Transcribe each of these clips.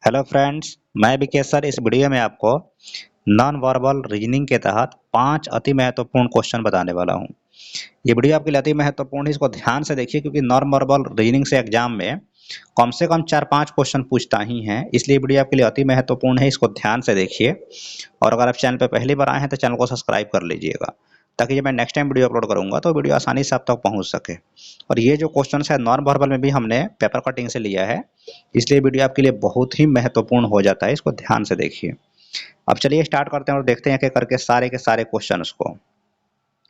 Hello friends, मैं Vikesh sir इस video में आपको नॉन वर्बल रीजनिंग के तहत 5 अति महत्वपूर्ण क्वेश्चन बताने वाला हूं। ये वीडियो आपके लिए अति महत्वपूर्ण है, इसको ध्यान से देखिए क्योंकि नॉन वर्बल रीजनिंग से एग्जाम में कम से कम 4-5 क्वेश्चन पूछता ही है, इसलिए वीडियो आपके लिए अति महत्वपूर्ण है। इसको ध्यान से देखिए और अगर आप चैनल पर पहली बार आए हैं तो चैनल को सब्सक्राइब कर लीजिएगा ताकि जब मैं नेक्स्ट टाइम वीडियो अपलोड करूंगा तो वीडियो आसानी से आप तक पहुंच सके। और ये जो क्वेश्चन है नॉन वर्बल में भी हमने पेपर कटिंग से लिया है, इसलिए वीडियो आपके लिए बहुत ही महत्वपूर्ण हो जाता है। इसको ध्यान से देखिए। अब चलिए स्टार्ट करते हैं और देखते हैं कि करके सारे के सारे क्वेश्चन को।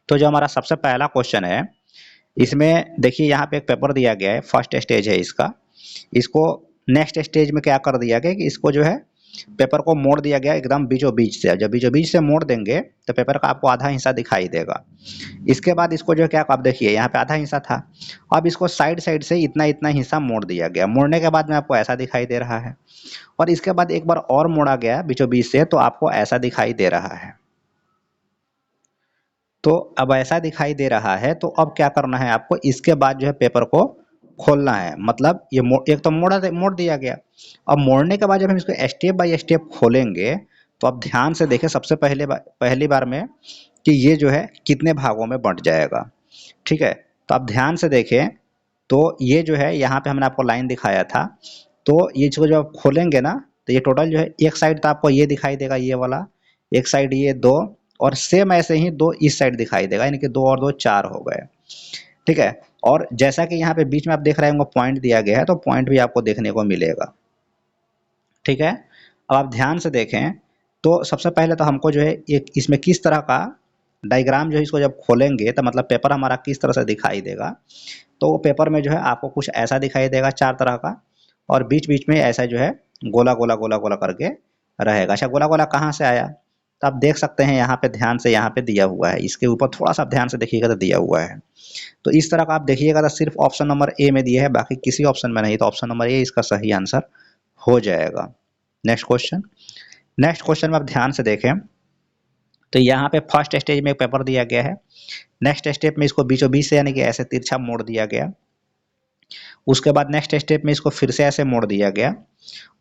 तो जो हमारा सबसे पहला क्वेश्चन है, इसमें देखिए यहाँ पे एक पेपर दिया गया है, फर्स्ट स्टेज है इसका। इसको नेक्स्ट स्टेज में क्या कर दिया गया कि इसको जो है पेपर को मोड़ दिया गया एकदम बीचों बीच से। जब बीचों बीच से मोड़ देंगे तो पेपर का आपको आधा हिस्सा दिखाई देगा। इसके बाद इसको जो है क्या, आप देखिए यहाँ पे आधा हिस्सा था, अब इसको साइड साइड से इतना इतना हिस्सा मोड़ दिया गया। मोड़ने के बाद में आपको ऐसा दिखाई दे रहा है और इसके बाद एक बार और मोड़ा गया बीचों बीच से तो आपको ऐसा दिखाई दे रहा है। तो अब ऐसा दिखाई दे रहा है तो अब क्या करना है आपको, इसके बाद जो है पेपर को खोलना है। मतलब ये एक तो मोड़ दिया गया। अब मोड़ने के बाद जब हम इसको स्टेप बाय स्टेप खोलेंगे तो अब ध्यान से देखें सबसे पहली बार में कि ये जो है कितने भागों में बंट जाएगा। ठीक है, तो आप ध्यान से देखें तो ये जो है यहाँ पे हमने आपको लाइन दिखाया था, तो ये इसको जब आप खोलेंगे ना तो ये टोटल जो है एक साइड तो आपको ये दिखाई देगा, ये वाला एक साइड, ये दो, और सेम ऐसे ही दो इस साइड दिखाई देगा, यानी कि 2 और 2 4 हो गए। ठीक है, और जैसा कि यहाँ पे बीच में आप देख रहे होंगे पॉइंट दिया गया है, तो पॉइंट भी आपको देखने को मिलेगा। ठीक है, अब आप ध्यान से देखें तो सबसे पहले तो हमको जो है एक इसमें किस तरह का डायग्राम जो है इसको जब खोलेंगे तो मतलब पेपर हमारा किस तरह से दिखाई देगा। तो पेपर में जो है आपको कुछ ऐसा दिखाई देगा 4 तरह का, और बीच बीच में ऐसा जो है गोला गोला गोला गोला करके रहेगा। अच्छा, गोला गोला कहाँ से आया, तो आप देख सकते हैं यहाँ पे ध्यान से, यहाँ पे दिया हुआ है, इसके ऊपर थोड़ा सा ध्यान से देखिएगा तो दिया हुआ है। तो इस तरह का आप देखिएगा तो सिर्फ ऑप्शन नंबर ए में दिया है, बाकी किसी ऑप्शन में नहीं, तो ऑप्शन नंबर ए इसका सही आंसर हो जाएगा। नेक्स्ट क्वेश्चन में आप ध्यान से देखें तो यहाँ पे फर्स्ट स्टेज में एक पेपर दिया गया है। नेक्स्ट स्टेप में इसको बीचों बीच से यानी कि ऐसे तिरछा मोड़ दिया गया। उसके बाद नेक्स्ट स्टेप में इसको फिर से ऐसे मोड़ दिया गया,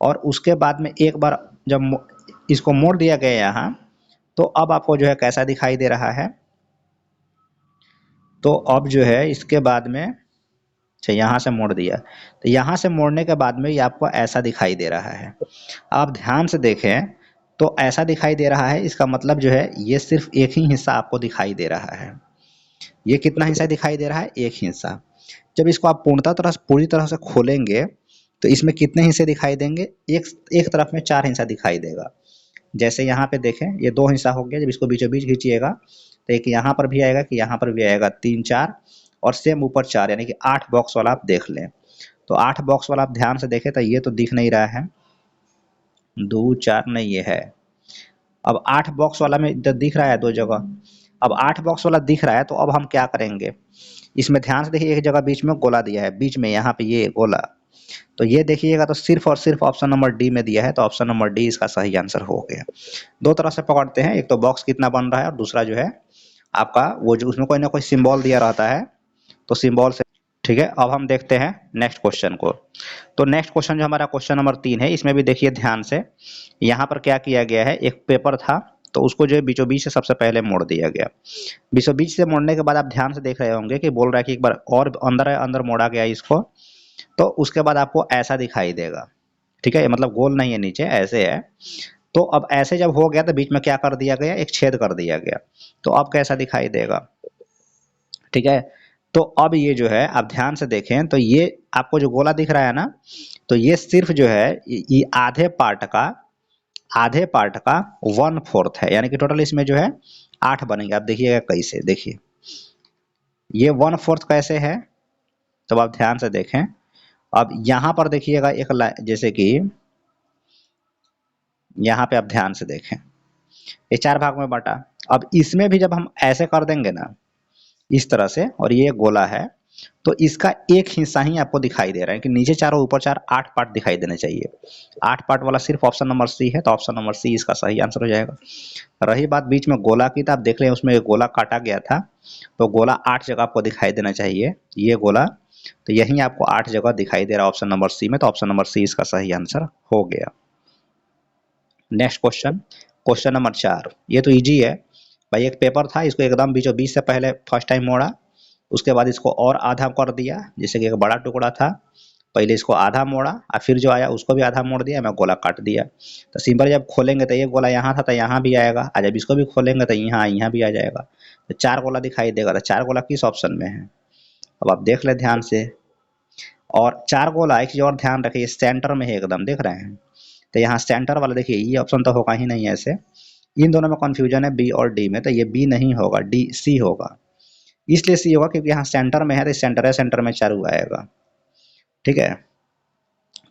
और उसके बाद में एक बार जब इसको मोड़ दिया गया यहाँ, तो अब आपको जो है कैसा दिखाई दे रहा है। तो अब जो है इसके बाद में अच्छा यहाँ से मोड़ दिया, तो यहाँ से मोड़ने के बाद में ये आपको ऐसा दिखाई दे रहा है। आप ध्यान से देखें तो ऐसा दिखाई दे रहा है, इसका मतलब जो है ये सिर्फ एक ही हिस्सा आपको दिखाई दे रहा है। ये कितना हिस्सा दिखाई दे रहा है, एक हिस्सा। जब इसको आप पूरी तरह से खोलेंगे तो इसमें कितने हिस्से दिखाई देंगे, एक तरफ में 4 हिस्सा दिखाई देगा। जैसे यहाँ पे देखें ये 2 हिस्सा हो गया, जब इसको बीचों बीच खींचिएगा तो एक यहाँ पर भी आएगा कि यहाँ पर भी आएगा, 3 4 और सेम ऊपर 4, यानी कि 8 बॉक्स वाला आप देख लें। तो 8 बॉक्स वाला आप ध्यान से देखें तो ये तो दिख नहीं रहा है, 2 4 नहीं ये है। अब 8 बॉक्स वाला में इधर दिख रहा है 2 जगह। अब 8 बॉक्स वाला दिख रहा है तो अब हम क्या करेंगे, इसमें ध्यान से देखिए एक जगह बीच में गोला दिया है, बीच में यहाँ पे ये गोला, तो ये देखिएगा तो सिर्फ और सिर्फ ऑप्शन नंबर डी में दिया है, तो ऑप्शन नंबर डी इसका सही आंसर हो गया। 2 तरह से पकड़ते हैं, एक तो बॉक्स कितना बन रहा है और दूसरा जो है आपका वो जो उसमें कोई ना कोई सिंबल दिया रहता है, तो सिंबल से। ठीक है, अब हम देखते हैं नेक्स्ट क्वेश्चन को। तो नेक्स्ट क्वेश्चन जो हमारा क्वेश्चन नंबर 3 है, इसमें भी देखिए ध्यान से, यहाँ पर क्या किया गया है, एक पेपर था तो उसको जो है बीचों बीच से सबसे पहले मोड़ दिया गया। बीचों बीच से मोड़ने के बाद आप ध्यान से देख रहे होंगे कि बोल रहा है कि एक बार और अंदर मोड़ा गया इसको, तो उसके बाद आपको ऐसा दिखाई देगा। ठीक है, मतलब गोल नहीं है, नीचे ऐसे है। तो अब ऐसे जब हो गया तो बीच में क्या कर दिया गया, एक छेद कर दिया गया, तो अब कैसा दिखाई देगा। ठीक है, तो अब ये जो है आप ध्यान से देखें तो ये आपको जो गोला दिख रहा है ना, तो ये सिर्फ जो है ये आधे पार्ट का 1/4 है, यानी कि टोटल इसमें जो है 8 बनेंगे। आप देखिएगा कैसे, देखिए ये 1/4 कैसे है, तो आप ध्यान से देखें। अब यहाँ पर देखिएगा एक जैसे कि यहाँ पे आप ध्यान से देखें ये 4 भाग में बटा। अब इसमें भी जब हम ऐसे कर देंगे ना इस तरह से, और ये गोला है, तो इसका एक हिस्सा ही आपको दिखाई दे रहा है कि नीचे 4 और ऊपर 4, 8 पार्ट दिखाई देने चाहिए। 8 पार्ट वाला सिर्फ ऑप्शन नंबर सी है, तो ऑप्शन नंबर सी इसका सही आंसर हो जाएगा। रही बात बीच में गोला की, तो आप देख लें उसमें एक गोला काटा गया था, तो गोला 8 जगह आपको दिखाई देना चाहिए, ये गोला, तो यही आपको 8 जगह दिखाई दे रहा है ऑप्शन नंबर सी में, तो ऑप्शन नंबर सी इसका सही आंसर हो गया। Next question, question number 4। ये तो इजी है भाई, एक पेपर था, इसको एकदम बीचों बीच से पहले फर्स्ट टाइम मोड़ा, उसके बाद इसको और आधा कर दिया, जैसे कि एक बड़ा टुकड़ा था, पहले इसको आधा मोड़ा और फिर जो आया उसको भी आधा मोड़ दिया, मैं गोला काट दिया। तो सिंपल जब खोलेंगे तो एक गोला यहाँ था तो यहाँ भी आएगा, और जब इसको भी खोलेंगे तो यहाँ भी आ जाएगा। तो 4 गोला दिखाई देगा, तो 4 गोला किस ऑप्शन में है, अब आप देख ले ध्यान से। और 4 गोला, एक चीज़ और ध्यान रखिए, सेंटर में है एकदम, देख रहे हैं। तो यहाँ सेंटर वाला देखिए, ये ऑप्शन तो होगा ही नहीं ऐसे, इन दोनों में कन्फ्यूजन है बी और डी में, तो ये बी नहीं होगा, डी सी होगा। इसलिए सी होगा क्योंकि यहाँ सेंटर में है, तो सेंटर है, सेंटर में चारू आएगा, ठीक है।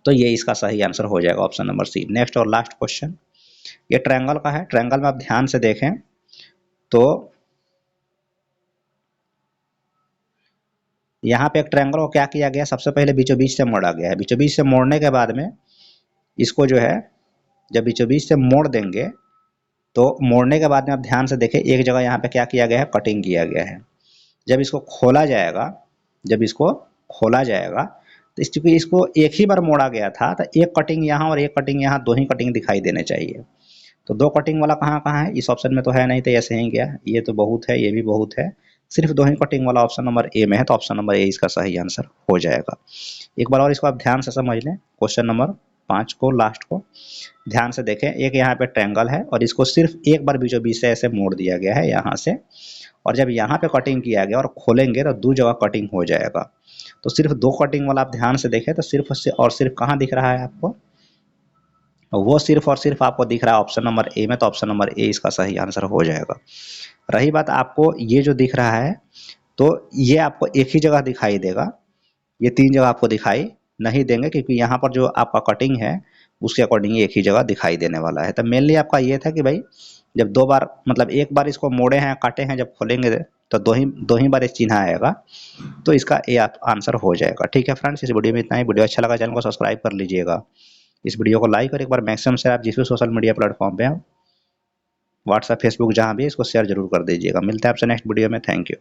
तो ये इसका सही आंसर हो जाएगा ऑप्शन नंबर सी। नेक्स्ट और लास्ट क्वेश्चन, ये ट्रायंगल का है। ट्रायंगल में आप ध्यान से देखें तो यहाँ पे एक ट्रायंगल को क्या किया गया, सबसे पहले बीचों बीच से मोड़ा गया है। बीचों बीच से मोड़ने के बाद में इसको जो है, जब बीचों बीच से मोड़ देंगे तो मोड़ने के बाद में आप ध्यान से देखें, एक जगह यहाँ पे क्या किया गया है, कटिंग किया गया है। जब इसको खोला जाएगा, जब इसको खोला जाएगा तो चूंकि इसको एक ही बार मोड़ा गया था, तो एक कटिंग यहाँ और एक कटिंग यहाँ, 2 ही कटिंग दिखाई देने चाहिए। तो 2 कटिंग वाला कहाँ कहाँ है, इस ऑप्शन में तो है नहीं, तो ऐसे ही गया, ये तो बहुत है, ये भी बहुत है, सिर्फ 2 ही कटिंग वाला ऑप्शन नंबर ए में है, तो ऑप्शन नंबर ए इसका सही आंसर हो जाएगा। एक बार और इसको आप ध्यान से समझ लें, क्वेश्चन नंबर 5 को, लास्ट को ध्यान से देखें। एक यहाँ पे ट्रायंगल है और इसको सिर्फ एक बार बीचों बीच से ऐसे मोड़ दिया गया है यहाँ से, और जब यहाँ पे कटिंग किया गया और खोलेंगे तो 2 जगह कटिंग हो जाएगा। तो सिर्फ 2 कटिंग वाला आप ध्यान से देखें तो सिर्फ से और सिर्फ कहाँ दिख रहा है आपको, वो सिर्फ और सिर्फ आपको दिख रहा है ऑप्शन नंबर ए में, तो ऑप्शन नंबर ए इसका सही आंसर हो जाएगा। रही बात आपको ये जो दिख रहा है, तो ये आपको एक ही जगह दिखाई देगा, ये 3 जगह आपको दिखाई नहीं देंगे, क्योंकि यहाँ पर जो आपका कटिंग है उसके अकॉर्डिंग एक ही जगह दिखाई देने वाला है। तो मेनली आपका ये था कि भाई जब 2 बार, मतलब एक बार इसको मोड़े हैं, काटे हैं, जब खोलेंगे तो 2 ही बार ये चिन्ह आएगा, तो इसका ए आंसर हो जाएगा। ठीक है फ्रेंड्स, इस वीडियो में इतना ही। वीडियो अच्छा लगा चैनल को सब्सक्राइब कर लीजिएगा, इस वीडियो को लाइक और एक बार मैक्सिमम शेयर आप जिस भी सोशल मीडिया प्लेटफॉर्म पे हैं, व्हाट्सएप, फेसबुक, जहाँ भी, इसको शेयर जरूर कर दीजिएगा। मिलते हैं आपसे नेक्स्ट वीडियो में। Thank you.